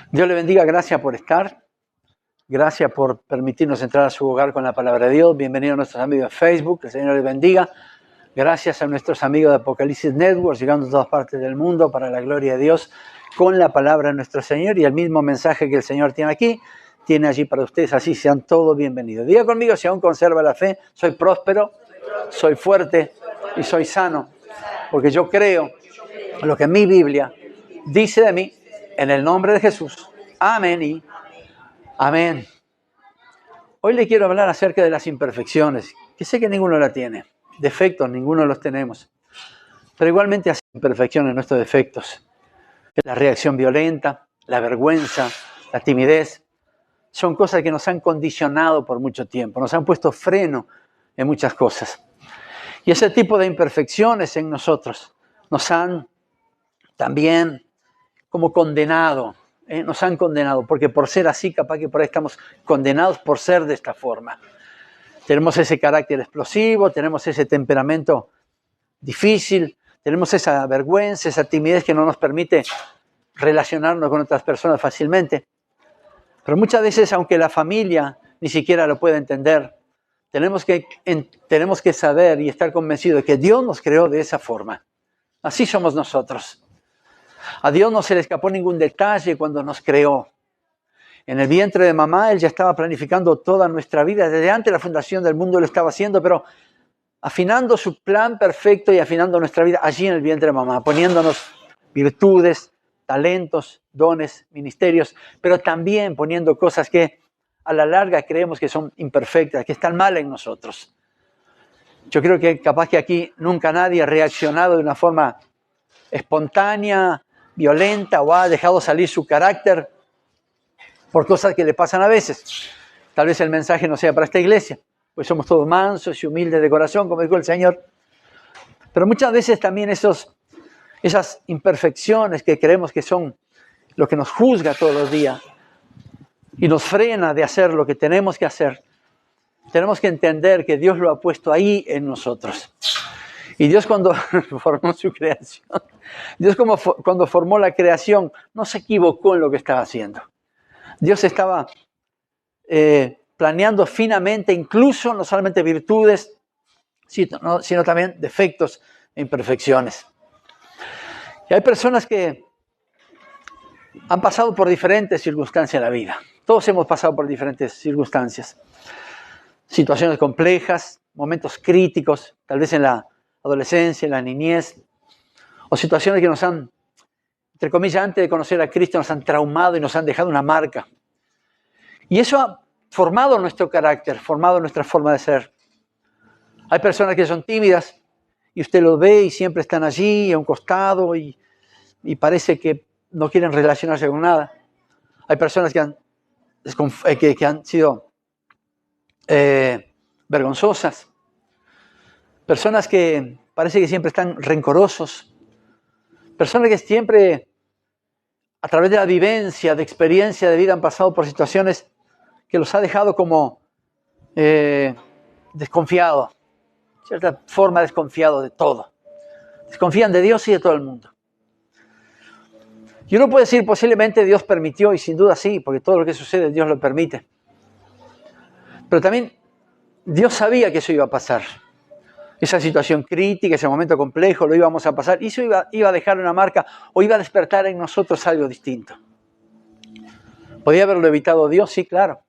Dios le bendiga, gracias por estar. Gracias por permitirnos entrar a su hogar con la palabra de Dios. Bienvenidos a nuestros amigos de Facebook, que el Señor les bendiga. Gracias a nuestros amigos de Apocalipsis Network, llegando a todas partes del mundo para la gloria de Dios, con la palabra de nuestro Señor y el mismo mensaje que el Señor tiene aquí, tiene allí para ustedes. Así sean todos bienvenidos. Diga conmigo, si aún conserva la fe, soy próspero, soy fuerte y soy sano, porque yo creo lo que mi Biblia dice de mí, en el nombre de Jesús. Amén y amén. Hoy le quiero hablar acerca de las imperfecciones, que sé que ninguno la tiene. Defectos, ninguno los tenemos. Pero igualmente hay imperfecciones, nuestros defectos. La reacción violenta, la vergüenza, la timidez, son cosas que nos han condicionado por mucho tiempo, nos han puesto freno en muchas cosas. Y ese tipo de imperfecciones en nosotros nos han también como condenado. Nos han condenado, porque por ser así, capaz que por ahí estamos condenados por ser de esta forma. Tenemos ese carácter explosivo, tenemos ese temperamento difícil, tenemos esa vergüenza, esa timidez que no nos permite relacionarnos con otras personas fácilmente. Pero muchas veces, aunque la familia ni siquiera lo pueda entender, tenemos que saber y estar convencidos de que Dios nos creó de esa forma. Así somos nosotros. A Dios no se le escapó ningún detalle cuando nos creó. En el vientre de mamá, Él ya estaba planificando toda nuestra vida. Desde antes de la fundación del mundo lo estaba haciendo, pero afinando su plan perfecto y afinando nuestra vida allí en el vientre de mamá, poniéndonos virtudes, talentos, dones, ministerios, pero también poniendo cosas que a la larga creemos que son imperfectas, que están mal en nosotros. Yo creo que capaz que aquí nunca nadie ha reaccionado de una forma espontánea, violenta, o ha dejado salir su carácter por cosas que le pasan a veces. Tal vez el mensaje no sea para esta iglesia, pues somos todos mansos y humildes de corazón, como dijo el Señor. Pero muchas veces también esas imperfecciones que creemos que son lo que nos juzga todos los días y nos frena de hacer lo que tenemos que hacer, tenemos que entender que Dios lo ha puesto ahí en nosotros. Y Dios cuando formó su creación, cuando formó la creación, no se equivocó en lo que estaba haciendo. Dios estaba planeando finamente, incluso no solamente virtudes, sino también defectos e imperfecciones. Y hay personas que han pasado por diferentes circunstancias en la vida. Todos hemos pasado por diferentes circunstancias. Situaciones complejas, momentos críticos, tal vez en la adolescencia, en la niñez, o situaciones que nos han, entre comillas, antes de conocer a Cristo, nos han traumado y nos han dejado una marca. Y eso ha formado nuestro carácter, formado nuestra forma de ser. Hay personas que son tímidas y usted los ve y siempre están allí a un costado y parece que no quieren relacionarse con nada. Hay personas que han sido vergonzosas. Personas que parece que siempre están rencorosos. Personas que siempre, a través de la vivencia, de experiencia de vida, han pasado por situaciones que los ha dejado como desconfiados. Cierta forma desconfiado de todo. Desconfían de Dios y de todo el mundo. Y uno puede decir, posiblemente Dios permitió, y sin duda sí, porque todo lo que sucede Dios lo permite. Pero también Dios sabía que eso iba a pasar. Esa situación crítica, ese momento complejo, lo íbamos a pasar. Y eso iba a dejar una marca o iba a despertar en nosotros algo distinto. ¿Podía haberlo evitado Dios? Sí, claro.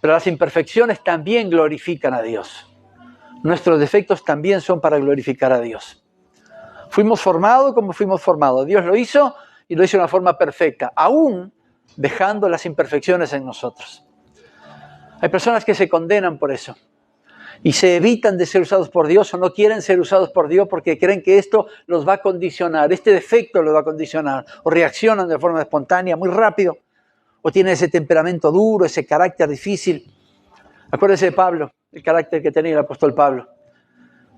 Pero las imperfecciones también glorifican a Dios. Nuestros defectos también son para glorificar a Dios. Fuimos formados como fuimos formados. Dios lo hizo y lo hizo de una forma perfecta, aún dejando las imperfecciones en nosotros. Hay personas que se condenan por eso. Y se evitan de ser usados por Dios o no quieren ser usados por Dios porque creen que esto los va a condicionar, este defecto los va a condicionar, o reaccionan de forma espontánea, muy rápido, o tienen ese temperamento duro, ese carácter difícil. Acuérdense de Pablo, el carácter que tenía el apóstol Pablo.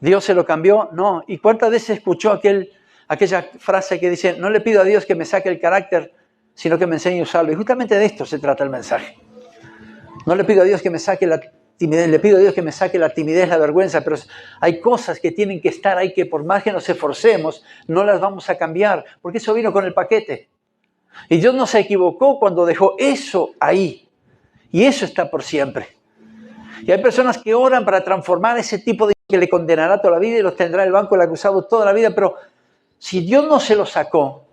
¿Dios se lo cambió? No. ¿Y cuántas veces escuchó aquella frase que dice, no le pido a Dios que me saque el carácter, sino que me enseñe a usarlo? Y justamente de esto se trata el mensaje. No le pido a Dios que me saque la timidez, le pido a Dios que me saque la timidez, la vergüenza, pero hay cosas que tienen que estar ahí que por más que nos esforcemos, no las vamos a cambiar, porque eso vino con el paquete. Y Dios no se equivocó cuando dejó eso ahí. Y eso está por siempre. Y hay personas que oran para transformar ese tipo de que le condenará toda la vida y los tendrá en el banco del acusado toda la vida. Pero si Dios no se lo sacó,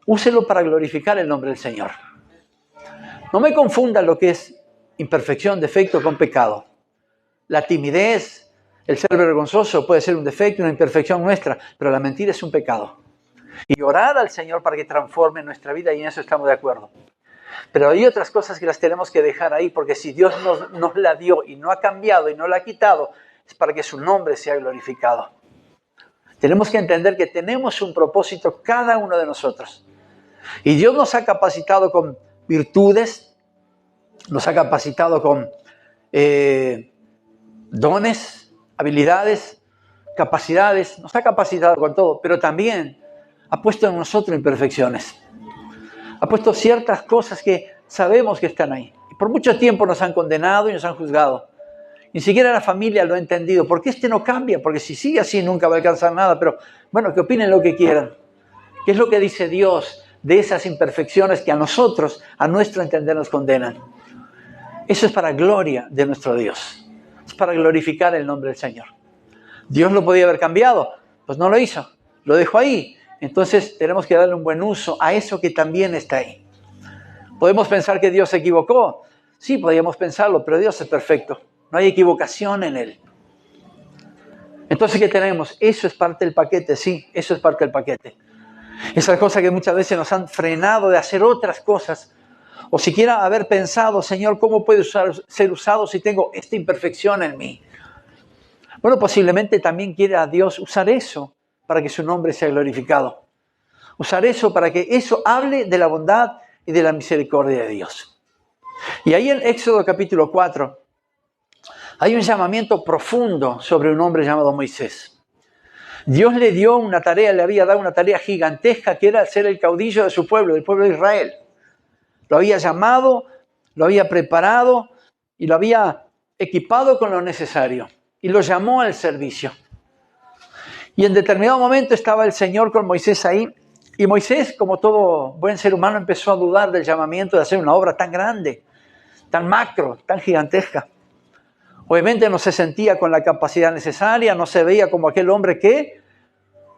úselo para glorificar el nombre del Señor. No me confunda lo que es imperfección, defecto con pecado. La timidez, el ser vergonzoso puede ser un defecto, una imperfección nuestra, pero la mentira es un pecado. Y orar al Señor para que transforme nuestra vida, y en eso estamos de acuerdo. Pero hay otras cosas que las tenemos que dejar ahí, porque si Dios nos la dio y no ha cambiado y no la ha quitado, es para que su nombre sea glorificado. Tenemos que entender que tenemos un propósito cada uno de nosotros. Y Dios nos ha capacitado con virtudes, nos ha capacitado con dones, habilidades, capacidades, nos ha capacitado con todo, pero también ha puesto en nosotros imperfecciones. Ha puesto ciertas cosas que sabemos que están ahí. Y por mucho tiempo nos han condenado y nos han juzgado. Ni siquiera la familia lo ha entendido. ¿Por qué este no cambia? Porque si sigue así nunca va a alcanzar nada. Pero bueno, que opinen lo que quieran. ¿Qué es lo que dice Dios de esas imperfecciones que a nosotros, a nuestro entender, nos condenan? Eso es para gloria de nuestro Dios. Es para glorificar el nombre del Señor. ¿Dios lo podía haber cambiado? Pues no lo hizo. Lo dejó ahí. Entonces tenemos que darle un buen uso a eso que también está ahí. ¿Podemos pensar que Dios se equivocó? Sí, podríamos pensarlo, pero Dios es perfecto. No hay equivocación en Él. Entonces, ¿qué tenemos? Eso es parte del paquete, sí, eso es parte del paquete. Esas cosas que muchas veces nos han frenado de hacer otras cosas, o siquiera haber pensado, Señor, ¿cómo puede ser usado si tengo esta imperfección en mí? Bueno, posiblemente también quiera Dios usar eso para que su nombre sea glorificado. Usar eso para que eso hable de la bondad y de la misericordia de Dios. Y ahí en Éxodo capítulo 4 hay un llamamiento profundo sobre un hombre llamado Moisés. Dios le dio una tarea, le había dado una tarea gigantesca que era ser el caudillo de su pueblo, del pueblo de Israel. Lo había llamado, lo había preparado y lo había equipado con lo necesario. Y lo llamó al servicio. Y en determinado momento estaba el Señor con Moisés ahí. Y Moisés, como todo buen ser humano, empezó a dudar del llamamiento de hacer una obra tan grande, tan macro, tan gigantesca. Obviamente no se sentía con la capacidad necesaria, no se veía como aquel hombre que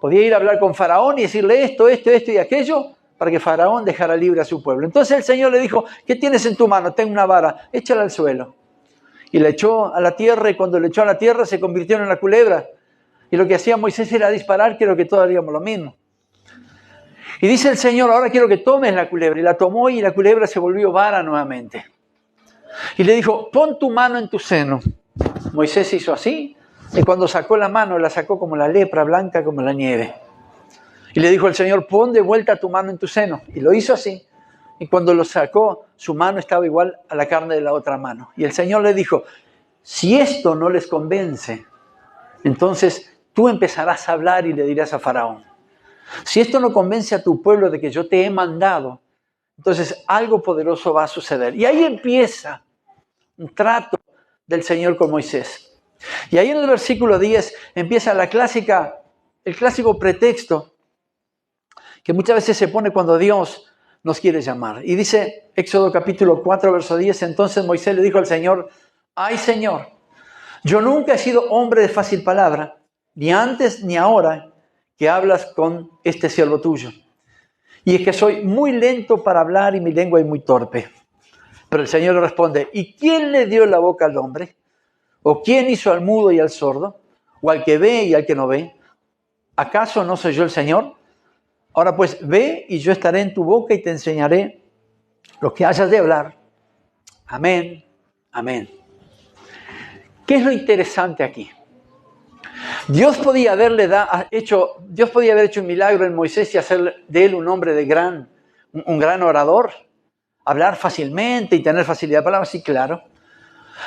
podía ir a hablar con Faraón y decirle esto y aquello, para que Faraón dejara libre a su pueblo. Entonces el Señor le dijo, ¿qué tienes en tu mano? Tengo una vara, échala al suelo. Y le echó a la tierra, y cuando le echó a la tierra se convirtió en una culebra. Y lo que hacía Moisés era disparar, quiero que todos haríamos lo mismo. Y dice el Señor, ahora quiero que tomes la culebra. Y la tomó y la culebra se volvió vara nuevamente. Y le dijo, pon tu mano en tu seno. Moisés hizo así, y cuando sacó la mano, la sacó como la lepra, blanca como la nieve. Y le dijo el Señor, pon de vuelta tu mano en tu seno. Y lo hizo así. Y cuando lo sacó, su mano estaba igual a la carne de la otra mano. Y el Señor le dijo, si esto no les convence, entonces tú empezarás a hablar y le dirás a Faraón. Si esto no convence a tu pueblo de que yo te he mandado, entonces algo poderoso va a suceder. Y ahí empieza un trato del Señor con Moisés. Y ahí en el versículo 10 empieza el clásico pretexto que muchas veces se pone cuando Dios nos quiere llamar. Y dice Éxodo capítulo 4, verso 10, entonces Moisés le dijo al Señor, ay Señor, yo nunca he sido hombre de fácil palabra, ni antes ni ahora que hablas con este siervo tuyo. Y es que soy muy lento para hablar y mi lengua es muy torpe. Pero el Señor le responde, ¿y quién le dio la boca al hombre? ¿O quién hizo al mudo y al sordo? ¿O al que ve y al que no ve? ¿Acaso no soy yo el Señor? Ahora pues ve y yo estaré en tu boca y te enseñaré lo que hayas de hablar. Amén, amén. ¿Qué es lo interesante aquí? Dios podía haber hecho un milagro en Moisés y hacer de él un hombre un gran orador, hablar fácilmente y tener facilidad de palabras, sí, claro.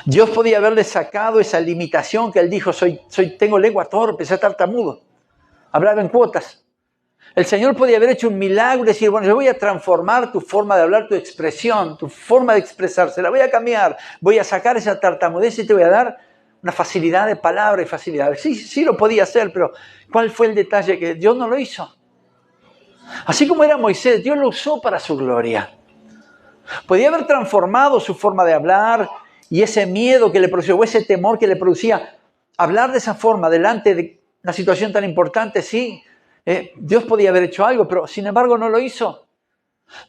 Dios podía haberle sacado esa limitación que él dijo, tengo lengua torpe, soy tartamudo, hablaba en cuotas. El Señor podía haber hecho un milagro y decir, bueno, yo voy a transformar tu forma de hablar, tu expresión, tu forma de expresarse, la voy a cambiar, voy a sacar esa tartamudez y te voy a dar una facilidad de palabra y facilidad. Sí lo podía hacer, pero ¿cuál fue el detalle? Que Dios no lo hizo. Así como era Moisés, Dios lo usó para su gloria. Podía haber transformado su forma de hablar y ese miedo que le producía, o ese temor que le producía, hablar de esa forma delante de una situación tan importante, sí. Dios podía haber hecho algo, pero sin embargo no lo hizo.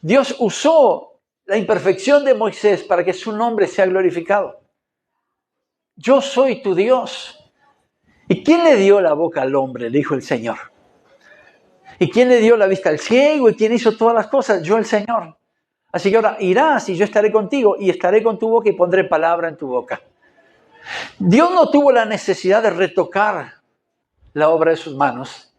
Dios usó la imperfección de Moisés para que su nombre sea glorificado. Yo soy tu Dios. ¿Y quién le dio la boca al hombre? Le dijo el Señor. ¿Y quién le dio la vista al ciego? ¿Y quién hizo todas las cosas? Yo, el Señor. Así que ahora irás y yo estaré contigo y estaré con tu boca y pondré palabra en tu boca. Dios no tuvo la necesidad de retocar la obra de sus manos.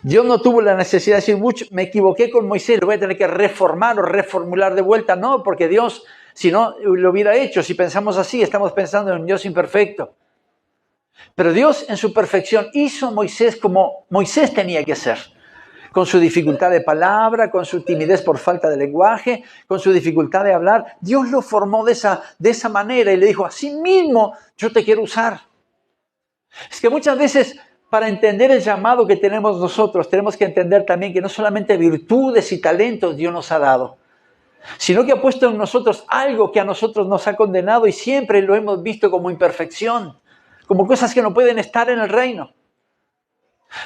Dios no tuvo la necesidad de decir, me equivoqué con Moisés, lo voy a tener que reformar o reformular de vuelta. No, porque Dios, si no lo hubiera hecho, si pensamos así, estamos pensando en un Dios imperfecto. Pero Dios en su perfección hizo a Moisés como Moisés tenía que ser. Con su dificultad de palabra, con su timidez por falta de lenguaje, con su dificultad de hablar. Dios lo formó de esa manera y le dijo, así mismo yo te quiero usar. Es que muchas veces para entender el llamado que tenemos nosotros, tenemos que entender también que no solamente virtudes y talentos Dios nos ha dado, sino que ha puesto en nosotros algo que a nosotros nos ha condenado y siempre lo hemos visto como imperfección, como cosas que no pueden estar en el reino.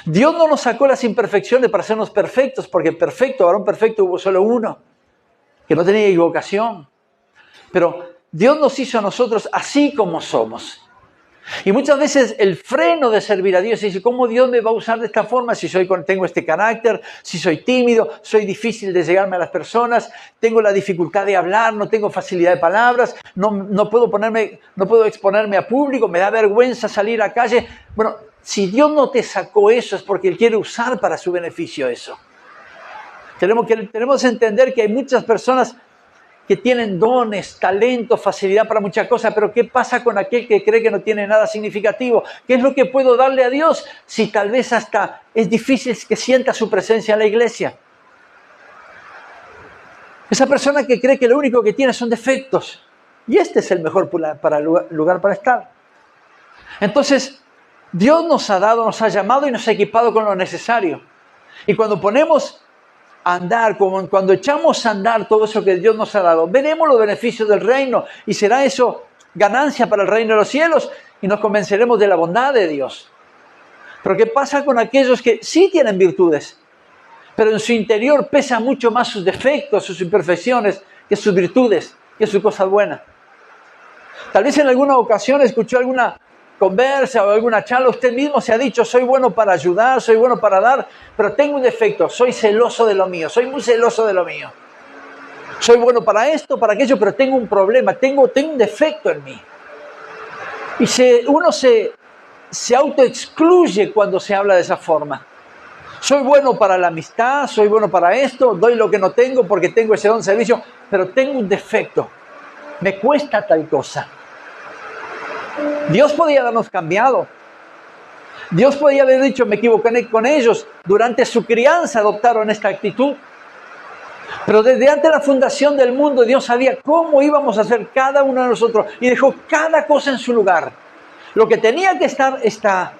Dios no nos sacó las imperfecciones para hacernos perfectos, porque perfecto, varón perfecto hubo solo uno, que no tenía equivocación. Pero Dios nos hizo a nosotros así como somos. Y muchas veces el freno de servir a Dios, dice, ¿cómo Dios me va a usar de esta forma si tengo este carácter, si soy tímido, soy difícil de llegarme a las personas, tengo la dificultad de hablar, no tengo facilidad de palabras, no puedo exponerme a público, me da vergüenza salir a calle? Bueno, si Dios no te sacó eso es porque Él quiere usar para su beneficio eso. Tenemos que entender que hay muchas personas que tienen dones, talento, facilidad para muchas cosas, pero ¿qué pasa con aquel que cree que no tiene nada significativo? ¿Qué es lo que puedo darle a Dios si tal vez hasta es difícil que sienta su presencia en la iglesia? Esa persona que cree que lo único que tiene son defectos, y este es el mejor lugar para estar. Entonces, Dios nos ha llamado y nos ha equipado con lo necesario. Y cuando ponemos andar, como cuando echamos a andar todo eso que Dios nos ha dado, veremos los beneficios del reino y será eso ganancia para el reino de los cielos y nos convenceremos de la bondad de Dios. Pero ¿qué pasa con aquellos que sí tienen virtudes, pero en su interior pesan mucho más sus defectos, sus imperfecciones, que sus virtudes, que sus cosas buenas? Tal vez en alguna ocasión escuchó alguna conversa o alguna charla, usted mismo se ha dicho, soy bueno para ayudar, soy bueno para dar, pero tengo un defecto, soy celoso de lo mío, soy muy celoso de lo mío. Soy bueno para esto, para aquello, pero tengo un problema, tengo un defecto en mí. Y uno se autoexcluye cuando se habla de esa forma. Soy bueno para la amistad, soy bueno para esto, doy lo que no tengo porque tengo ese don de servicio, pero tengo un defecto, me cuesta tal cosa. Dios podía habernos cambiado. Dios podía haber dicho, me equivoqué con ellos. Durante su crianza adoptaron esta actitud. Pero desde antes de la fundación del mundo, Dios sabía cómo íbamos a hacer cada uno de nosotros. Y dejó cada cosa en su lugar. Lo que tenía que estar, está.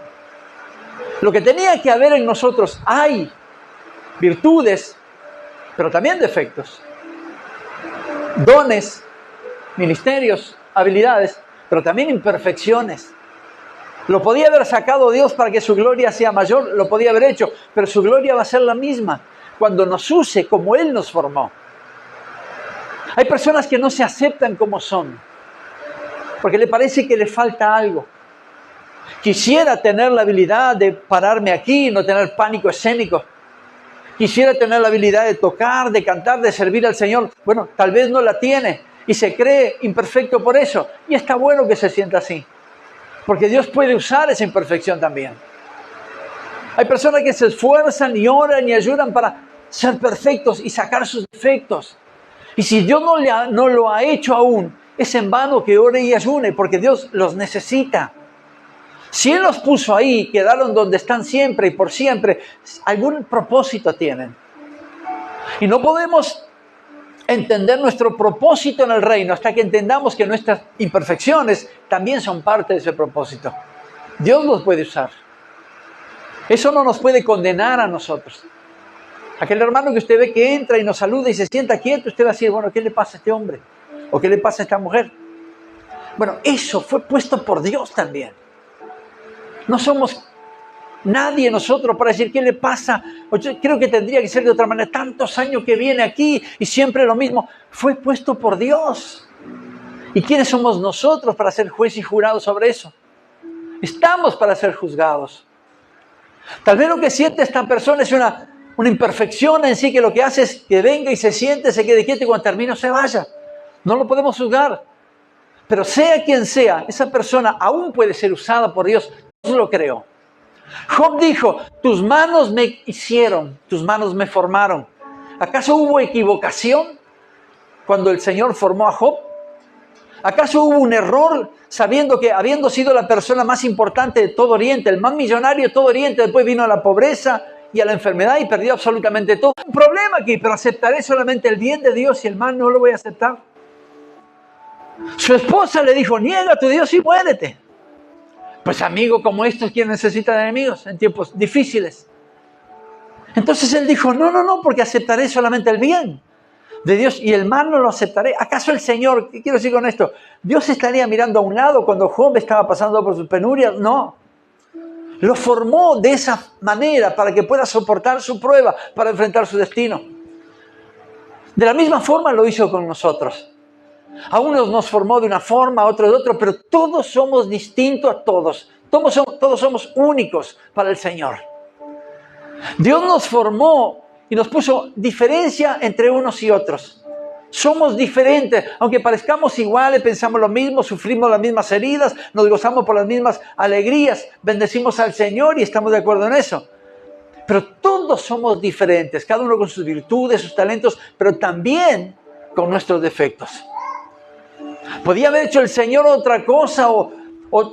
Lo que tenía que haber en nosotros, hay virtudes, pero también defectos. Dones, ministerios, habilidades, pero también imperfecciones. Lo podía haber sacado Dios para que su gloria sea mayor, lo podía haber hecho, pero su gloria va a ser la misma cuando nos use como Él nos formó. Hay personas que no se aceptan como son, porque le parece que le falta algo. Quisiera tener la habilidad de pararme aquí y no tener pánico escénico. Quisiera tener la habilidad de tocar, de cantar, de servir al Señor. Bueno, tal vez no la tiene. Y se cree imperfecto por eso. Y está bueno que se sienta así. Porque Dios puede usar esa imperfección también. Hay personas que se esfuerzan y oran y ayudan para ser perfectos y sacar sus defectos. Y si Dios no lo ha hecho aún, es en vano que ore y ayune, porque Dios los necesita. Si Él los puso ahí, quedaron donde están siempre y por siempre, algún propósito tienen. Y no podemos entender nuestro propósito en el reino hasta que entendamos que nuestras imperfecciones también son parte de ese propósito. Dios los puede usar. Eso no nos puede condenar a nosotros. Aquel hermano que usted ve que entra y nos saluda y se sienta quieto, usted va a decir, bueno, ¿qué le pasa a este hombre? ¿O qué le pasa a esta mujer? Bueno, eso fue puesto por Dios también. No somos nadie nosotros para decir, ¿qué le pasa? Yo creo que tendría que ser de otra manera. Tantos años que viene aquí y siempre lo mismo. Fue puesto por Dios. ¿Y quiénes somos nosotros para ser juez y jurado sobre eso? Estamos para ser juzgados. Tal vez lo que siente esta persona es una imperfección en sí, que lo que hace es que venga y se siente, se quede quieto y cuando termine se vaya. No lo podemos juzgar. Pero sea quien sea, esa persona aún puede ser usada por Dios. Dios lo creó. Job dijo, tus manos me hicieron, tus manos me formaron. ¿Acaso hubo equivocación cuando el Señor formó a Job? ¿Acaso hubo un error sabiendo que habiendo sido la persona más importante de todo Oriente, el más millonario de todo Oriente, después vino a la pobreza y a la enfermedad y perdió absolutamente todo? Un problema aquí, pero aceptaré solamente el bien de Dios y el mal no lo voy a aceptar. Su esposa le dijo, niega a tu Dios y muérete. Pues amigo como estos, ¿quién necesita enemigos en tiempos difíciles? Entonces él dijo, no, porque aceptaré solamente el bien de Dios y el mal no lo aceptaré. ¿Acaso el Señor, qué quiero decir con esto? ¿Dios estaría mirando a un lado cuando Job estaba pasando por sus penurias? No. Lo formó de esa manera para que pueda soportar su prueba, para enfrentar su destino. De la misma forma lo hizo con nosotros. A unos nos formó de una forma, a otros de otra, pero todos somos distintos a todos. Todos somos únicos para el Señor. Dios nos formó y nos puso diferencia entre unos y otros. Somos diferentes, aunque parezcamos iguales, pensamos lo mismo, sufrimos las mismas heridas, nos gozamos por las mismas alegrías, bendecimos al Señor y estamos de acuerdo en eso. Pero todos somos diferentes, cada uno con sus virtudes, sus talentos, pero también con nuestros defectos. ¿Podía haber hecho el Señor otra cosa o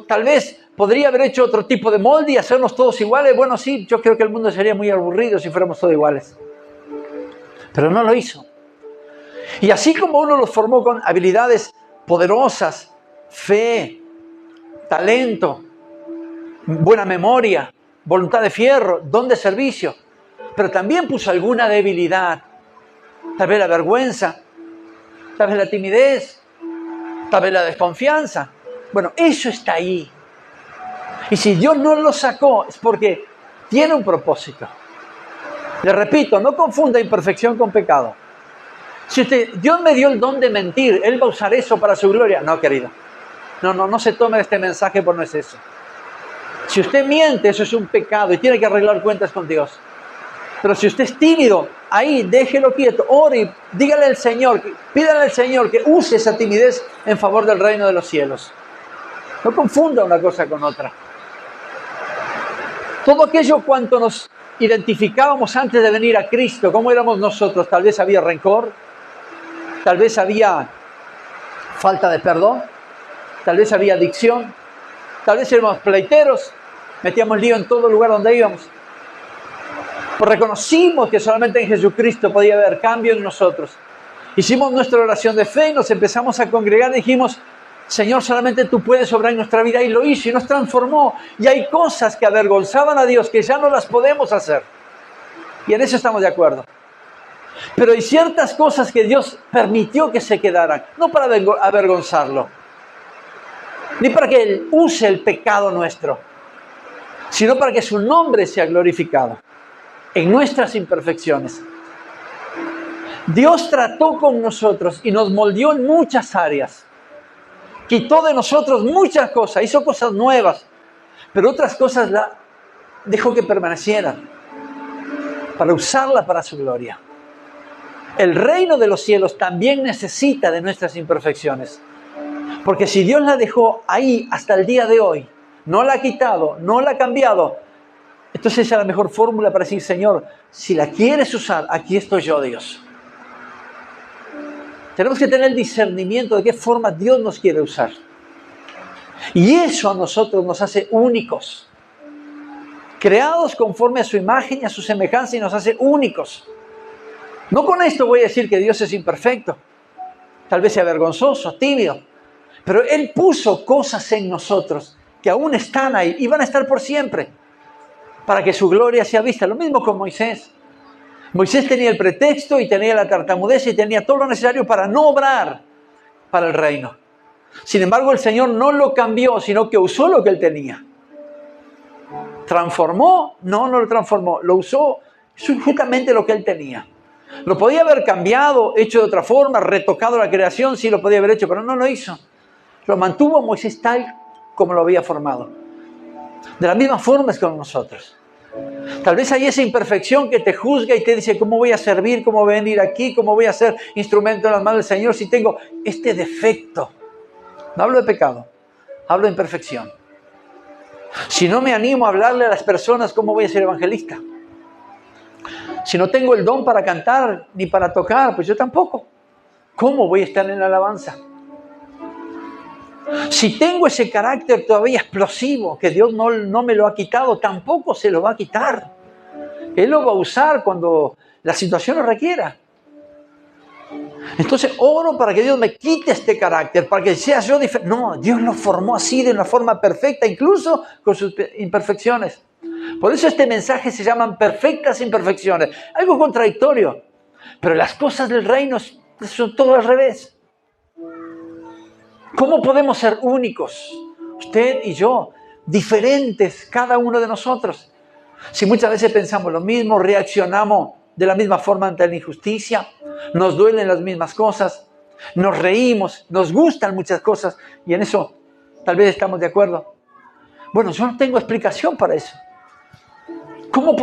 tal vez podría haber hecho otro tipo de molde y hacernos todos iguales? Bueno, sí, yo creo que el mundo sería muy aburrido si fuéramos todos iguales. Pero no lo hizo. Y así como uno los formó con habilidades poderosas, fe, talento, buena memoria, voluntad de fierro, don de servicio, pero también puso alguna debilidad, tal vez la vergüenza, tal vez la timidez, tal vez la desconfianza. Bueno, eso está ahí. Y si Dios no lo sacó es porque tiene un propósito. Le repito, no confunda imperfección con pecado. Si Dios me dio el don de mentir, ¿Él va a usar eso para su gloria? No, querido. No se tome este mensaje por no es eso. Si usted miente, eso es un pecado y tiene que arreglar cuentas con Dios. Pero si usted es tímido, ahí déjelo quieto, ore, dígale al Señor, pídale al Señor que use esa timidez en favor del reino de los cielos. No confunda una cosa con otra. Todo aquello cuanto nos identificábamos antes de venir a Cristo, ¿cómo éramos nosotros? Tal vez había rencor, tal vez había falta de perdón, tal vez había adicción, tal vez éramos pleiteros, metíamos lío en todo lugar donde íbamos. Pues reconocimos que solamente en Jesucristo podía haber cambio en nosotros. Hicimos nuestra oración de fe y nos empezamos a congregar y dijimos, Señor, solamente tú puedes obrar en nuestra vida, y lo hizo y nos transformó. Y hay cosas que avergonzaban a Dios que ya no las podemos hacer. Y en eso estamos de acuerdo. Pero hay ciertas cosas que Dios permitió que se quedaran, no para avergonzarlo, ni para que Él use el pecado nuestro, sino para que su nombre sea glorificado en nuestras imperfecciones. Dios trató con nosotros y nos moldeó en muchas áreas. Quitó de nosotros muchas cosas, hizo cosas nuevas, pero otras cosas dejó que permanecieran para usarla para su gloria. El reino de los cielos también necesita de nuestras imperfecciones, porque si Dios la dejó ahí hasta el día de hoy, no la ha quitado, no la ha cambiado, entonces esa es la mejor fórmula para decir, Señor, si la quieres usar, aquí estoy yo, Dios. Tenemos que tener el discernimiento de qué forma Dios nos quiere usar. Y eso a nosotros nos hace únicos. Creados conforme a su imagen y a su semejanza y nos hace únicos. No con esto voy a decir que Dios es imperfecto. Tal vez sea vergonzoso, tímido. Pero Él puso cosas en nosotros que aún están ahí y van a estar por siempre. Para que su gloria sea vista. Lo mismo con Moisés. Moisés tenía el pretexto y tenía la tartamudez y tenía todo lo necesario para no obrar para el reino. Sin embargo, el Señor no lo cambió, sino que usó lo que él tenía. ¿Transformó? No lo transformó. Lo usó justamente lo que él tenía. Lo podía haber cambiado, hecho de otra forma, retocado la creación, sí lo podía haber hecho, pero no lo hizo. Lo mantuvo Moisés tal como lo había formado. De la misma forma es con nosotros. Tal vez hay esa imperfección que te juzga y te dice, ¿cómo voy a servir? ¿Cómo voy a venir aquí? ¿Cómo voy a ser instrumento en las manos del Señor si tengo este defecto? No hablo de pecado, hablo de imperfección. Si no me animo a hablarle a las personas, ¿cómo voy a ser evangelista? Si no tengo el don para cantar ni para tocar, pues yo tampoco. ¿Cómo voy a estar en la alabanza? Si tengo ese carácter todavía explosivo, que Dios no me lo ha quitado, tampoco se lo va a quitar. Él lo va a usar cuando la situación lo requiera. Entonces oro para que Dios me quite este carácter, para que sea yo diferente. No, Dios lo formó así de una forma perfecta, incluso con sus imperfecciones. Por eso este mensaje se llaman perfectas imperfecciones. Algo contradictorio, pero las cosas del reino son todo al revés. ¿Cómo podemos ser únicos? Usted y yo, diferentes, cada uno de nosotros. Si muchas veces pensamos lo mismo, reaccionamos de la misma forma ante la injusticia, nos duelen las mismas cosas, nos reímos, nos gustan muchas cosas y en eso tal vez estamos de acuerdo. Bueno, yo no tengo explicación para eso. ¿Cómo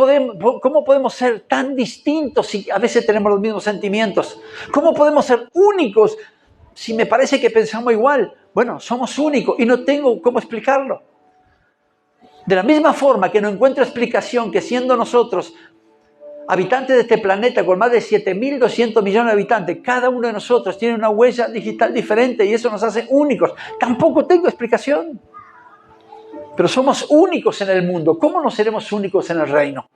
podemos ser tan distintos si a veces tenemos los mismos sentimientos? ¿Cómo podemos ser únicos si me parece que pensamos igual? Bueno, somos únicos y no tengo cómo explicarlo. De la misma forma que no encuentro explicación que siendo nosotros habitantes de este planeta con más de 7.200 millones de habitantes, cada uno de nosotros tiene una huella digital diferente y eso nos hace únicos. Tampoco tengo explicación. Pero somos únicos en el mundo. ¿Cómo no seremos únicos en el reino?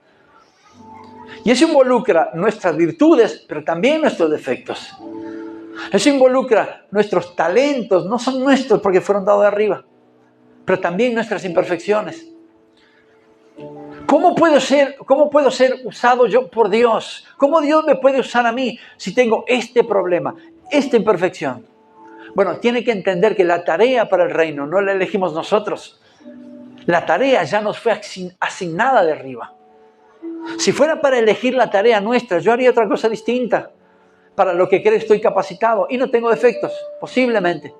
Y eso involucra nuestras virtudes, pero también nuestros defectos. Eso involucra nuestros talentos, no son nuestros porque fueron dados de arriba, pero también nuestras imperfecciones. ¿Cómo puedo ser usado yo por Dios? ¿Cómo Dios me puede usar a mí si tengo este problema, esta imperfección? Bueno, tiene que entender que la tarea para el reino no la elegimos nosotros. La tarea ya nos fue asignada de arriba. Si fuera para elegir la tarea nuestra, yo haría otra cosa distinta. Para lo que creo estoy capacitado y no tengo defectos, posiblemente.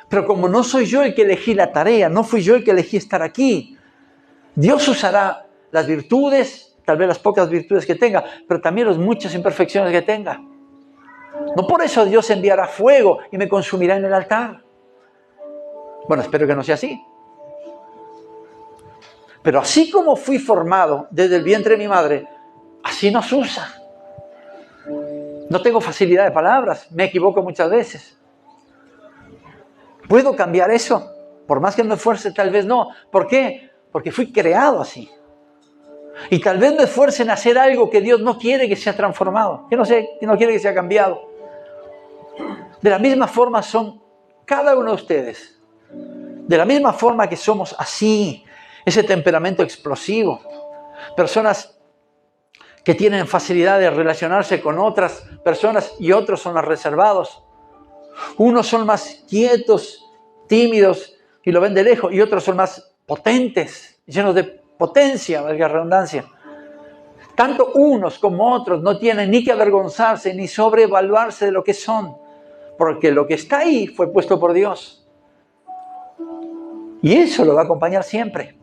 Pero como no soy yo el que elegí la tarea, no fui yo el que elegí estar aquí, Dios usará las virtudes, tal vez las pocas virtudes que tenga, pero también las muchas imperfecciones que tenga. No por eso Dios enviará fuego y me consumirá en el altar. Bueno, espero que no sea así. Pero así como fui formado desde el vientre de mi madre, así nos usa. No tengo facilidad de palabras, me equivoco muchas veces. ¿Puedo cambiar eso? Por más que me esfuerce, tal vez no. ¿Por qué? Porque fui creado así. Y tal vez me esfuerce en hacer algo que Dios no quiere que sea transformado, que no quiere que sea cambiado. De la misma forma son cada uno de ustedes. De la misma forma que somos así, ese temperamento explosivo. Personas que tienen facilidad de relacionarse con otras personas y otros son más reservados. Unos son más quietos, tímidos y lo ven de lejos, y otros son más potentes, llenos de potencia, valga la redundancia. Tanto unos como otros no tienen ni que avergonzarse ni sobrevaluarse de lo que son, porque lo que está ahí fue puesto por Dios. Y eso lo va a acompañar siempre.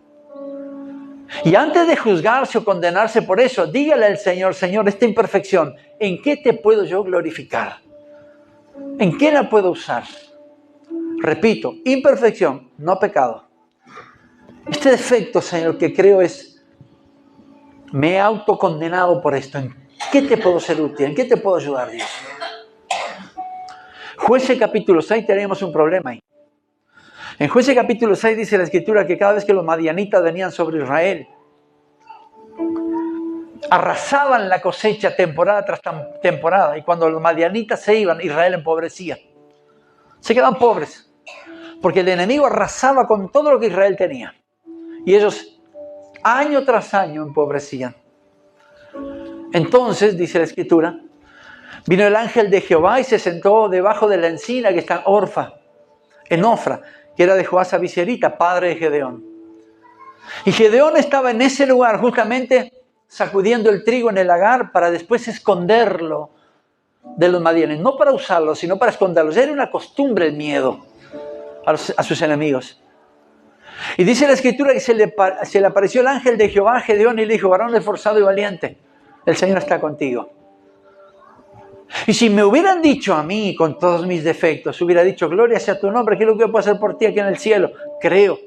Y antes de juzgarse o condenarse por eso, dígale al Señor, Señor, esta imperfección, ¿en qué te puedo yo glorificar? ¿En qué la puedo usar? Repito, imperfección, no pecado. Este defecto, Señor, que creo me he autocondenado por esto. ¿En qué te puedo ser útil? ¿En qué te puedo ayudar, Dios? Jueces capítulo 6 tenemos un problema ahí. En Jueces capítulo 6 dice la Escritura que cada vez que los madianitas venían sobre Israel, arrasaban la cosecha temporada tras temporada. Y cuando los madianitas se iban, Israel empobrecía. Se quedaban pobres. Porque el enemigo arrasaba con todo lo que Israel tenía. Y ellos, año tras año, empobrecían. Entonces, dice la Escritura, vino el ángel de Jehová y se sentó debajo de la encina que está en Ofra, que era de Joás Abisierita, padre de Gedeón. Y Gedeón estaba en ese lugar justamente sacudiendo el trigo en el lagar para después esconderlo de los madianes. No para usarlo, sino para esconderlos. Era una costumbre el miedo a sus enemigos. Y dice la Escritura que se le apareció el ángel de Jehová a Gedeón y le dijo: varón esforzado y valiente, el Señor está contigo. Y si me hubieran dicho a mí, con todos mis defectos, hubiera dicho: gloria sea tu nombre, ¿qué es lo que yo puedo hacer por ti aquí en el cielo? Creo.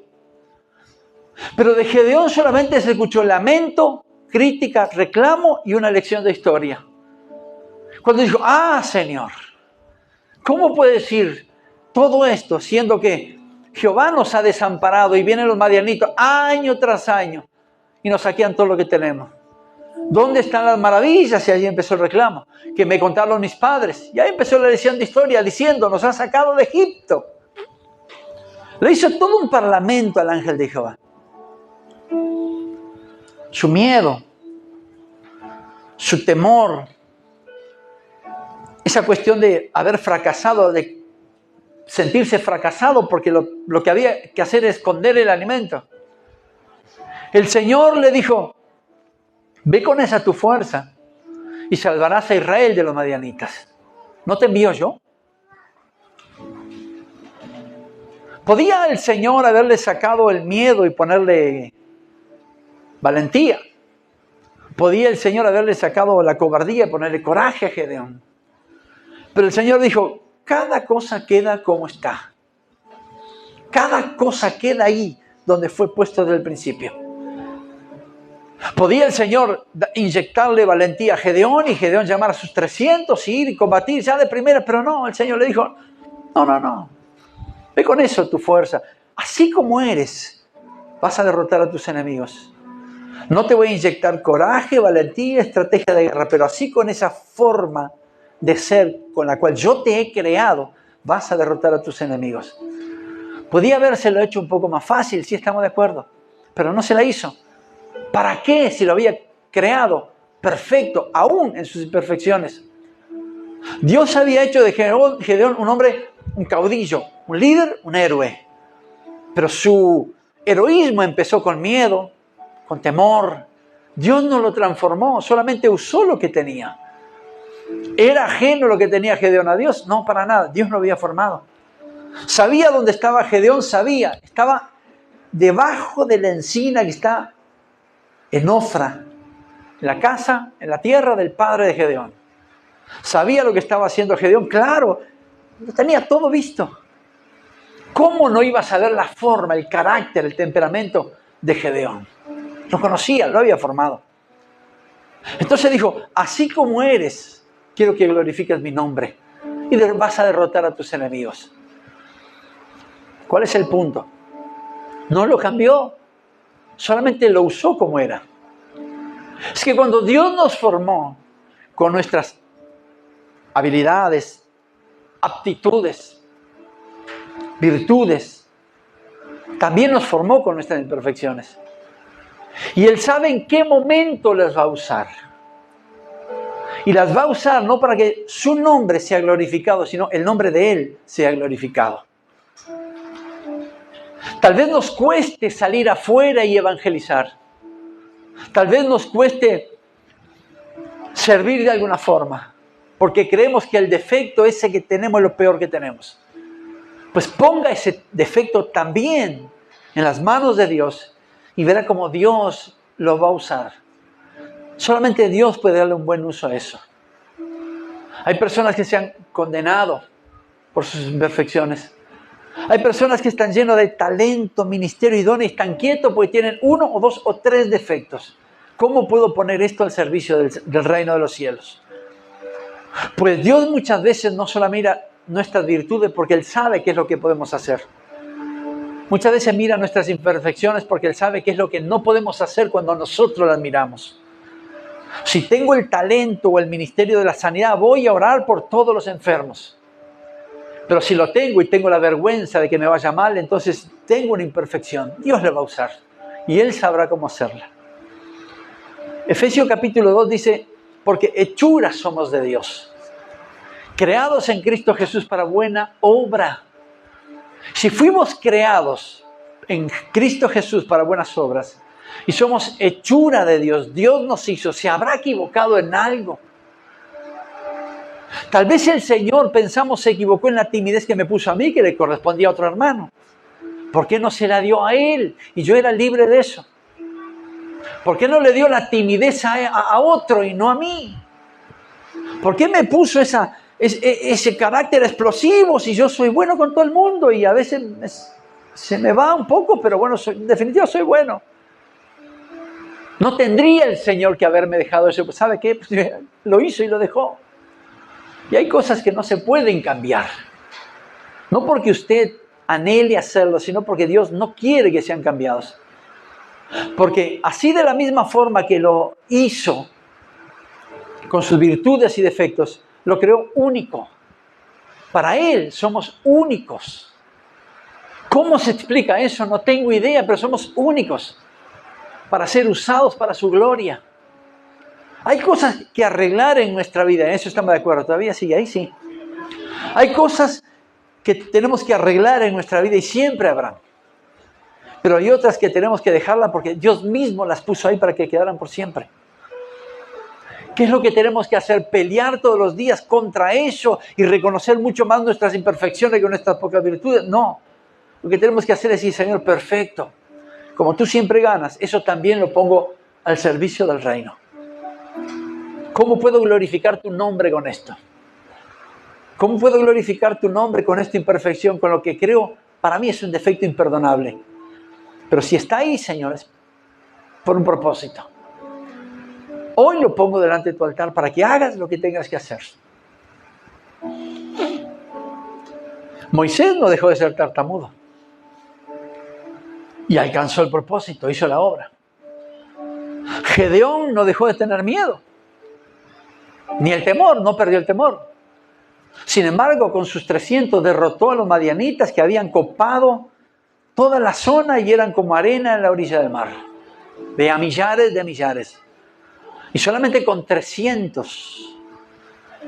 Pero de Gedeón solamente se escuchó lamento, crítica, reclamo y una lección de historia. Cuando dijo: Señor, ¿cómo puede decir todo esto siendo que Jehová nos ha desamparado y vienen los madianitos año tras año y nos saquean todo lo que tenemos? ¿Dónde están las maravillas? Y ahí empezó el reclamo, que me contaron mis padres. Y ahí empezó la lección de historia diciendo: nos han sacado de Egipto. Le hizo todo un parlamento al ángel de Jehová. Su miedo, su temor, esa cuestión de haber fracasado, de sentirse fracasado porque lo que había que hacer es esconder el alimento. El Señor le dijo: ve con esa tu fuerza y salvarás a Israel de los madianitas. ¿No te envío yo? ¿Podía el Señor haberle sacado el miedo y ponerle valentía? ¿Podía el Señor haberle sacado la cobardía y ponerle coraje a Gedeón? Pero el Señor dijo: cada cosa queda como está. Cada cosa queda ahí donde fue puesto desde el principio. ¿Podía el Señor inyectarle valentía a Gedeón y Gedeón llamar a sus 300 y ir y combatir ya de primera? Pero no, el Señor le dijo: no. Ve con eso tu fuerza. Así como eres, vas a derrotar a tus enemigos. No te voy a inyectar coraje, valentía, estrategia de guerra, pero así con esa forma de ser con la cual yo te he creado, vas a derrotar a tus enemigos. Podía habérselo hecho un poco más fácil, sí, estamos de acuerdo, pero no se la hizo. ¿Para qué si lo había creado perfecto, aún en sus imperfecciones? Dios había hecho de Gedeón un hombre, un caudillo, un líder, un héroe. Pero su heroísmo empezó con miedo, con temor. Dios no lo transformó, solamente usó lo que tenía. ¿Era ajeno lo que tenía Gedeón a Dios? No, para nada. Dios lo había formado. ¿Sabía dónde estaba Gedeón? Sabía. Estaba debajo de la encina que está en Ofra, en la casa, en la tierra del padre de Gedeón. ¿Sabía lo que estaba haciendo Gedeón? Claro, lo tenía todo visto. ¿Cómo no iba a saber la forma, el carácter, el temperamento de Gedeón? Lo conocía, lo había formado. Entonces dijo: así como eres, quiero que glorifiques mi nombre y vas a derrotar a tus enemigos. ¿Cuál es el punto? No lo cambió, solamente lo usó como era. Es que cuando Dios nos formó con nuestras habilidades, aptitudes, virtudes, también nos formó con nuestras imperfecciones. Y Él sabe en qué momento las va a usar. Y las va a usar no para que su nombre sea glorificado, sino el nombre de Él sea glorificado. Tal vez nos cueste salir afuera y evangelizar. Tal vez nos cueste servir de alguna forma, porque creemos que el defecto ese que tenemos es lo peor que tenemos. Pues ponga ese defecto también en las manos de Dios y verá cómo Dios lo va a usar. Solamente Dios puede darle un buen uso a eso. Hay personas que se han condenado por sus imperfecciones. Hay personas que están llenas de talento, ministerio y dones y están quietos porque tienen 1 o 2 o 3 defectos. ¿Cómo puedo poner esto al servicio del reino de los cielos? Pues Dios muchas veces no solo mira nuestras virtudes porque Él sabe qué es lo que podemos hacer. Muchas veces mira nuestras imperfecciones porque Él sabe qué es lo que no podemos hacer cuando nosotros las miramos. Si tengo el talento o el ministerio de la sanidad, voy a orar por todos los enfermos. Pero si lo tengo y tengo la vergüenza de que me vaya mal, entonces tengo una imperfección. Dios le va a usar y Él sabrá cómo hacerla. Efesios capítulo 2 dice: porque hechuras somos de Dios, creados en Cristo Jesús para buena obra. Si fuimos creados en Cristo Jesús para buenas obras y somos hechura de Dios, Dios nos hizo, ¿se habrá equivocado en algo? Tal vez el Señor, pensamos, se equivocó en la timidez que me puso a mí, que le correspondía a otro hermano. ¿Por qué no se la dio a él? Y yo era libre de eso. ¿Por qué no le dio la timidez a otro y no a mí? ¿Por qué me puso ese carácter explosivo si yo soy bueno con todo el mundo? Y a veces se me va un poco, pero bueno, en definitiva soy bueno. No tendría el Señor que haberme dejado eso. Pues ¿sabe qué? Pues lo hizo y lo dejó. Y hay cosas que no se pueden cambiar. No porque usted anhele hacerlo, sino porque Dios no quiere que sean cambiados. Porque así de la misma forma que lo hizo, con sus virtudes y defectos, lo creó único. Para Él somos únicos. ¿Cómo se explica eso? No tengo idea, pero somos únicos para ser usados para su gloria. Hay cosas que arreglar en nuestra vida, en eso estamos de acuerdo, todavía sigue ahí, sí. Hay cosas que tenemos que arreglar en nuestra vida y siempre habrán. Pero hay otras que tenemos que dejarlas porque Dios mismo las puso ahí para que quedaran por siempre. ¿Qué es lo que tenemos que hacer? Pelear todos los días contra eso y reconocer mucho más nuestras imperfecciones que nuestras pocas virtudes. No, lo que tenemos que hacer es decir, Señor, perfecto. Como tú siempre ganas, eso también lo pongo al servicio del reino. ¿Cómo puedo glorificar tu nombre con esto? ¿Cómo puedo glorificar tu nombre con esta imperfección, con lo que creo para mí es un defecto imperdonable? Pero si está ahí, señores, por un propósito. Hoy lo pongo delante de tu altar para que hagas lo que tengas que hacer. Moisés no dejó de ser tartamudo. Y alcanzó el propósito, hizo la obra. Gedeón no dejó de tener miedo. Ni el temor, no perdió el temor. Sin embargo, con sus 300 derrotó a los madianitas que habían copado toda la zona y eran como arena en la orilla del mar. De a millares de millares. Y solamente con 300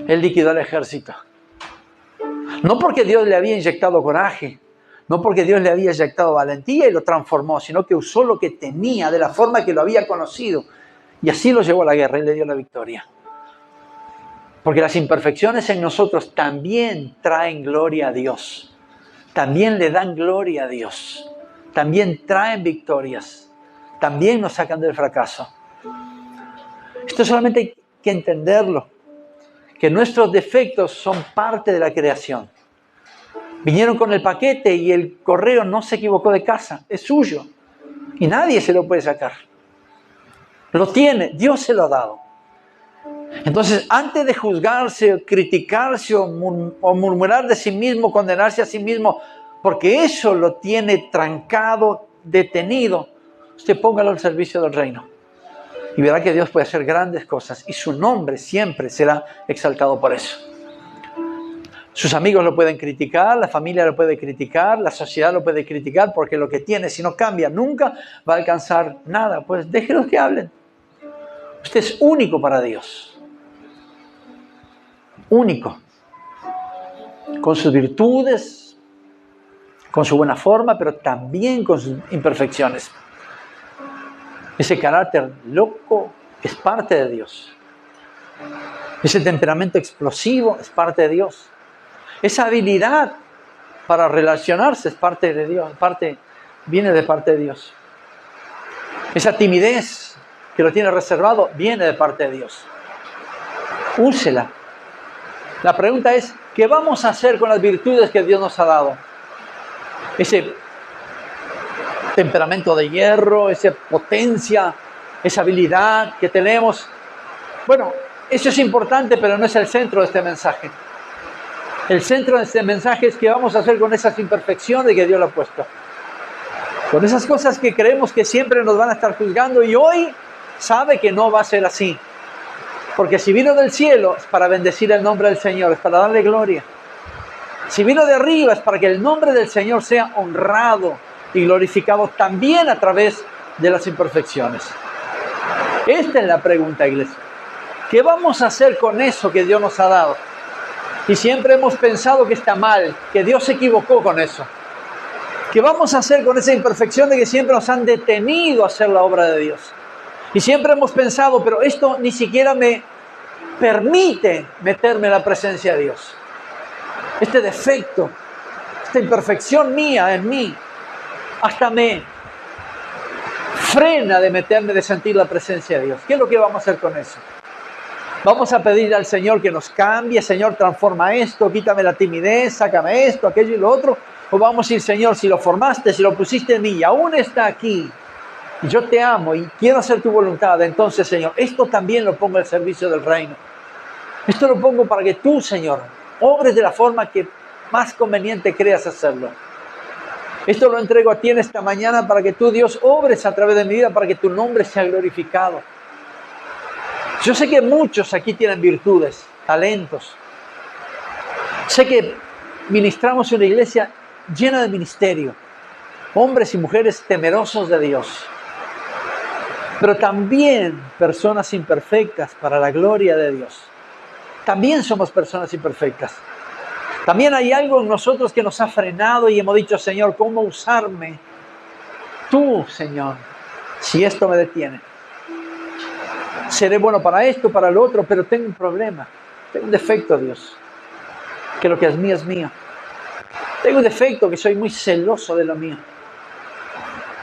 él liquidó al ejército. No porque Dios le había inyectado coraje, no porque Dios le había inyectado valentía y lo transformó, sino que usó lo que tenía de la forma que lo había conocido. Y así lo llevó a la guerra y le dio la victoria. Porque las imperfecciones en nosotros también traen gloria a Dios. También le dan gloria a Dios. También traen victorias. También nos sacan del fracaso. Esto solamente hay que entenderlo. Que nuestros defectos son parte de la creación. Vinieron con el paquete y el correo no se equivocó de casa. Es suyo. Y nadie se lo puede sacar. Lo tiene. Dios se lo ha dado. Entonces, antes de juzgarse, criticarse o murmurar de sí mismo, condenarse a sí mismo, porque eso lo tiene trancado, detenido, usted póngalo al servicio del reino. Y verá que Dios puede hacer grandes cosas y su nombre siempre será exaltado por eso. Sus amigos lo pueden criticar, la familia lo puede criticar, la sociedad lo puede criticar, porque lo que tiene, si no cambia, nunca va a alcanzar nada. Pues déjenlos que hablen. Usted es único para Dios. Único, con sus virtudes, con su buena forma, pero también con sus imperfecciones. Ese carácter loco es parte de Dios. Ese temperamento explosivo es parte de Dios. Esa habilidad para relacionarse es parte de Dios, viene de parte de Dios. Esa timidez que lo tiene reservado viene de parte de Dios. Úsela. La pregunta es, ¿qué vamos a hacer con las virtudes que Dios nos ha dado? Ese temperamento de hierro, esa potencia, esa habilidad que tenemos. Bueno, eso es importante, pero no es el centro de este mensaje. El centro de este mensaje es qué vamos a hacer con esas imperfecciones que Dios le ha puesto. Con esas cosas que creemos que siempre nos van a estar juzgando y hoy sabe que no va a ser así. Porque si vino del cielo es para bendecir el nombre del Señor, es para darle gloria. Si vino de arriba es para que el nombre del Señor sea honrado y glorificado también a través de las imperfecciones. Esta es la pregunta, iglesia. ¿Qué vamos a hacer con eso que Dios nos ha dado? Y siempre hemos pensado que está mal, que Dios se equivocó con eso. ¿Qué vamos a hacer con esa imperfección de que siempre nos han detenido a hacer la obra de Dios? Y siempre hemos pensado, pero esto ni siquiera me permite meterme en la presencia de Dios. Este defecto, esta imperfección mía en mí, hasta me frena de meterme, de sentir la presencia de Dios. ¿Qué es lo que vamos a hacer con eso? Vamos a pedirle al Señor que nos cambie. Señor, transforma esto, quítame la timidez, sácame esto, aquello y lo otro. O vamos a decir, Señor, si lo formaste, si lo pusiste en mí y aún está aquí, y yo te amo y quiero hacer tu voluntad, entonces, Señor, esto también lo pongo al servicio del reino. Esto lo pongo para que tú, Señor, obres de la forma que más conveniente creas hacerlo. Esto lo entrego a ti en esta mañana para que tú, Dios, obres a través de mi vida, para que tu nombre sea glorificado. Yo sé que muchos aquí tienen virtudes, talentos. Sé que ministramos una iglesia llena de ministerio, hombres y mujeres temerosos de Dios, pero también personas imperfectas para la gloria de Dios. También somos personas imperfectas. También hay algo en nosotros que nos ha frenado y hemos dicho, Señor, ¿cómo usarme? Tú, Señor, si esto me detiene. Seré bueno para esto, para lo otro, pero tengo un problema. Tengo un defecto, Dios, que lo que es mío es mío. Tengo un defecto, que soy muy celoso de lo mío.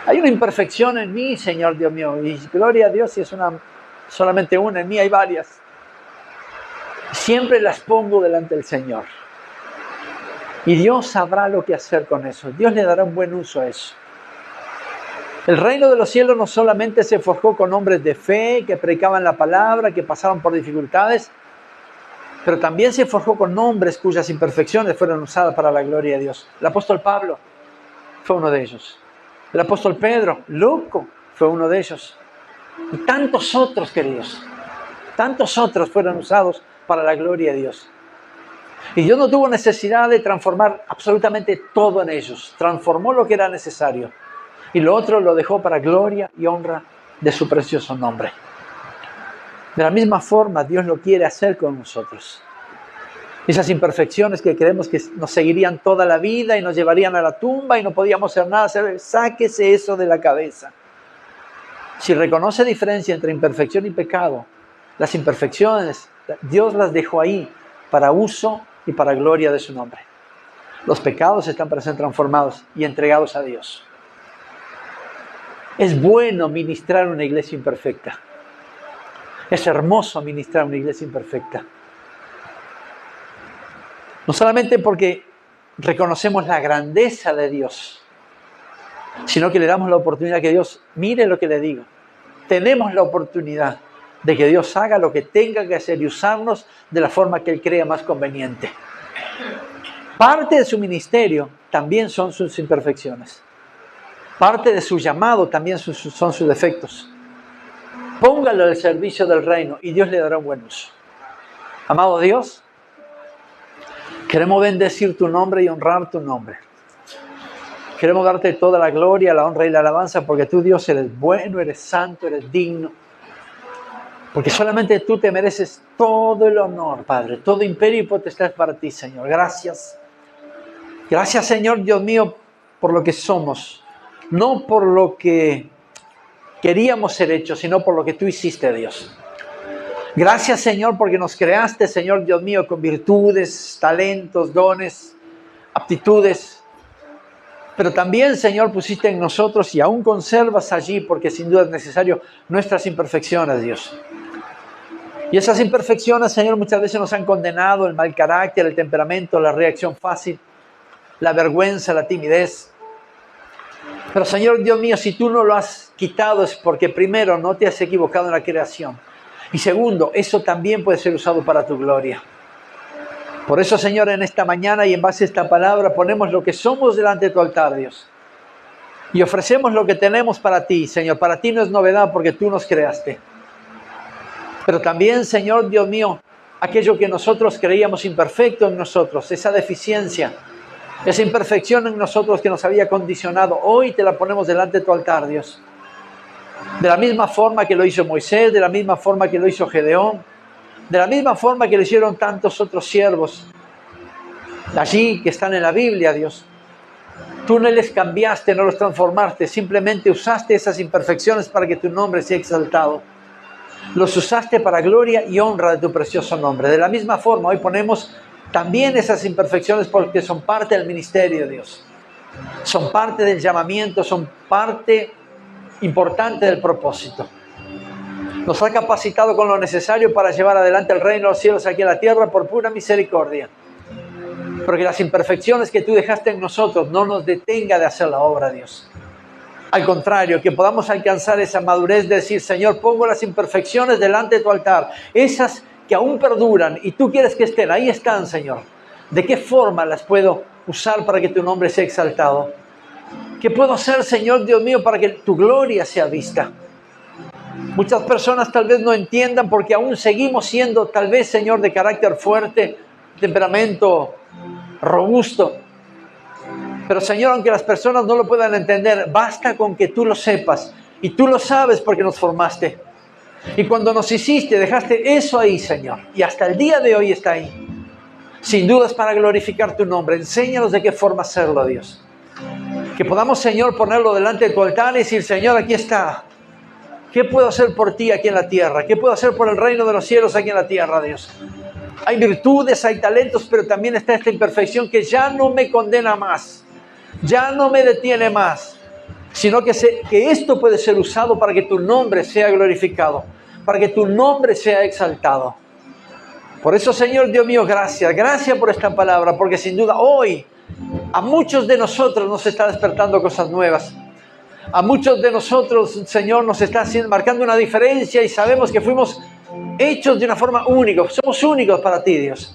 Hay una imperfección en mí, Señor Dios mío, y gloria a Dios si es solamente una, en mí hay varias. Siempre las pongo delante del Señor. Y Dios sabrá lo que hacer con eso. Dios le dará un buen uso a eso. El reino de los cielos no solamente se forjó con hombres de fe, que predicaban la palabra, que pasaban por dificultades, pero también se forjó con hombres cuyas imperfecciones fueron usadas para la gloria de Dios. El apóstol Pablo fue uno de ellos. El apóstol Pedro, loco, fue uno de ellos. Y tantos otros, queridos, tantos otros fueron usados para la gloria de Dios. Y Dios no tuvo necesidad de transformar absolutamente todo en ellos. Transformó lo que era necesario. Y lo otro lo dejó para gloria y honra de su precioso nombre. De la misma forma, Dios lo quiere hacer con nosotros. Esas imperfecciones que creemos que nos seguirían toda la vida y nos llevarían a la tumba y no podíamos hacer nada, sáquese eso de la cabeza. Si reconoce diferencia entre imperfección y pecado, las imperfecciones, Dios las dejó ahí para uso y para gloria de su nombre. Los pecados están para ser transformados y entregados a Dios. Es bueno ministrar una iglesia imperfecta. Es hermoso ministrar una iglesia imperfecta. No solamente porque reconocemos la grandeza de Dios, sino que le damos la oportunidad que Dios mire lo que le digo. Tenemos la oportunidad de que Dios haga lo que tenga que hacer y usarnos de la forma que Él crea más conveniente. Parte de su ministerio también son sus imperfecciones. Parte de su llamado también son sus defectos. Póngalo al servicio del reino y Dios le dará un buen uso. Amado Dios, queremos bendecir tu nombre y honrar tu nombre. Queremos darte toda la gloria, la honra y la alabanza porque tú, Dios, eres bueno, eres santo, eres digno. Porque solamente tú te mereces todo el honor, Padre. Todo imperio y potestad es para ti, Señor. Gracias. Gracias, Señor, Dios mío, por lo que somos. No por lo que queríamos ser hechos, sino por lo que tú hiciste, Dios. Gracias, Señor, porque nos creaste, Señor, Dios mío, con virtudes, talentos, dones, aptitudes. Pero también, Señor, pusiste en nosotros y aún conservas allí, porque sin duda es necesario, nuestras imperfecciones, Dios. Y esas imperfecciones, Señor, muchas veces nos han condenado el mal carácter, el temperamento, la reacción fácil, la vergüenza, la timidez. Pero, Señor, Dios mío, si tú no lo has quitado es porque primero no te has equivocado en la creación. Y segundo, eso también puede ser usado para tu gloria. Por eso, Señor, en esta mañana y en base a esta palabra ponemos lo que somos delante de tu altar, Dios. Y ofrecemos lo que tenemos para ti, Señor. Para ti no es novedad porque tú nos creaste. Pero también, Señor, Dios mío, aquello que nosotros creíamos imperfecto en nosotros, esa deficiencia, esa imperfección en nosotros que nos había condicionado, hoy te la ponemos delante de tu altar, Dios. De la misma forma que lo hizo Moisés, de la misma forma que lo hizo Gedeón, De la misma forma que lo hicieron tantos otros siervos allí que están en la Biblia, Dios. Tú no les cambiaste, no los transformaste, simplemente usaste esas imperfecciones para que tu nombre sea exaltado. Los usaste para gloria y honra de tu precioso nombre. De la misma forma, hoy ponemos también esas imperfecciones porque son parte del ministerio, Dios. Son parte del llamamiento, son parte importante del propósito. Nos ha capacitado con lo necesario para llevar adelante el reino de los cielos aquí en la tierra por pura misericordia. Porque las imperfecciones que tú dejaste en nosotros no nos detenga de hacer la obra, Dios. Al contrario, que podamos alcanzar esa madurez de decir, Señor, pongo las imperfecciones delante de tu altar, esas que aún perduran y tú quieres que estén, ahí están, Señor. ¿De qué forma las puedo usar para que tu nombre sea exaltado? ¿Qué puedo hacer, Señor Dios mío, para que tu gloria sea vista? Muchas personas tal vez no entiendan porque aún seguimos siendo tal vez, Señor, de carácter fuerte, temperamento robusto. Pero, Señor, aunque las personas no lo puedan entender, basta con que tú lo sepas. Y tú lo sabes porque nos formaste. Y cuando nos hiciste, dejaste eso ahí, Señor. Y hasta el día de hoy está ahí. Sin dudas para glorificar tu nombre. Enséñanos de qué forma hacerlo, Dios. Que podamos, Señor, ponerlo delante de tu altar y decir, Señor, aquí está. ¿Qué puedo hacer por ti aquí en la tierra? ¿Qué puedo hacer por el reino de los cielos aquí en la tierra, Dios? Hay virtudes, hay talentos, pero también está esta imperfección que ya no me condena más. Ya no me detiene más. Sino que esto puede ser usado para que tu nombre sea glorificado. Para que tu nombre sea exaltado. Por eso, Señor Dios mío, gracias. Gracias por esta palabra. Porque sin duda hoy a muchos de nosotros nos está despertando cosas nuevas. A muchos de nosotros, Señor, nos está marcando una diferencia y sabemos que fuimos hechos de una forma única. Somos únicos para ti, Dios.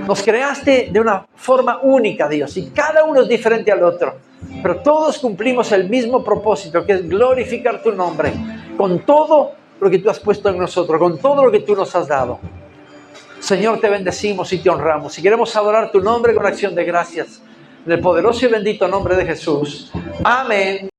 Nos creaste de una forma única, Dios, y cada uno es diferente al otro. Pero todos cumplimos el mismo propósito, que es glorificar tu nombre, con todo lo que tú has puesto en nosotros, con todo lo que tú nos has dado. Señor, te bendecimos y te honramos. Y queremos adorar tu nombre con acción de gracias. En el poderoso y bendito nombre de Jesús. Amén.